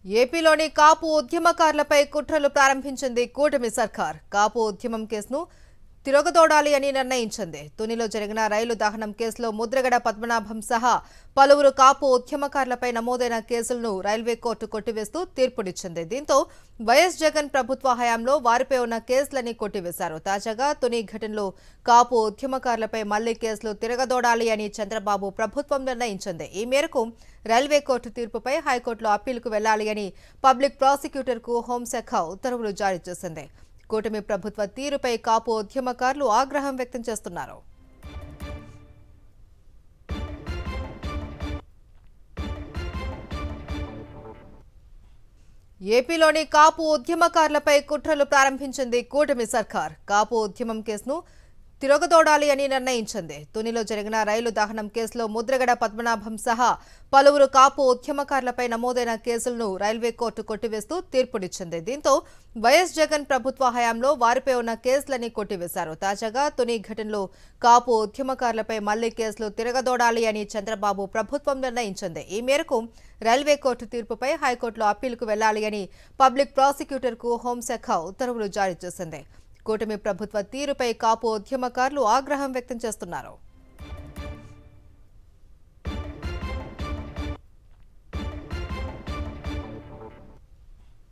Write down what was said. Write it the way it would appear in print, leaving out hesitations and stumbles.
ఏపీలోని కాపు ఉద్యమకారులపై కుట్రలు ప్రారంభించింది కూటమి సర్కార్. కాపు ఉద్యమం కేసును తిరగదోడాలి అని నిర్ణయించింది. తునిలో జరిగిన రైలు దహనం కేసులో ముద్రగడ పద్మనాభం సహా పలువురు కాపు ఉద్యమకారులపై నమోదైన కేసులను రైల్వే కోర్టు కొట్టివేస్తూ తీర్పునిచ్చింది. దీంతో వైఎస్ జగన్ ప్రభుత్వ హయాంలో వారిపై ఉన్న కేసులని కొట్టివేశారు. తాజాగా తుని ఘటనలో కాపు ఉద్యమకారులపై మళ్లీ కేసులు తిరగదోడాలి అని చంద్రబాబు ప్రభుత్వం నిర్ణయించింది. ఈ మేరకు రైల్వే కోర్టు తీర్పుపై హైకోర్టులో అప్పీలుకు వెళ్లాలి అని పబ్లిక్ ప్రాసిక్యూటర్కు హోంశాఖ ఉత్తర్వులు జారీ చేసింది. కూటమి ప్రభుత్వ తీరుపై కాపు ఉద్యమకారులు ఆగ్రహం వ్యక్తం చేస్తున్నారు. ఏపీలోని కాపు ఉద్యమకారులపై కుట్రలు ప్రారంభించింది కూటమి సర్కార్. కాపు ఉద్యమం కేసును తిరగదోడాలి అని నిర్ణయించింది. తునిలో జరిగిన రైలు దహనం కేసులో ముద్రగడ పద్మనాభం సహా పలువురు కాపు ఉద్యమకారులపై నమోదైన కేసులను రైల్వే కోర్టు కొట్టివేస్తూ తీర్పునిచ్చింది. దీంతో వైఎస్ జగన్ ప్రభుత్వ హయాంలో వారిపై ఉన్న కేసులని కొట్టివేశారు. తాజాగా తుని ఘటనలో కాపు ఉద్యమకారులపై మళ్లీ కేసులు తిరగదోడాలి అని చంద్రబాబు ప్రభుత్వం నిర్ణయించింది. ఈ మేరకు రైల్వే కోర్టు తీర్పుపై హైకోర్టులో అప్పీలుకు వెళ్లాలి అని పబ్లిక్ ప్రాసిక్యూటర్కు హోంశాఖ ఉత్తర్వులు జారీ చేసింది. కూటమి ప్రభుత్వ తీరుపై కాపు ఉద్యమకారులు ఆగ్రహం వ్యక్తం చేస్తున్నారు.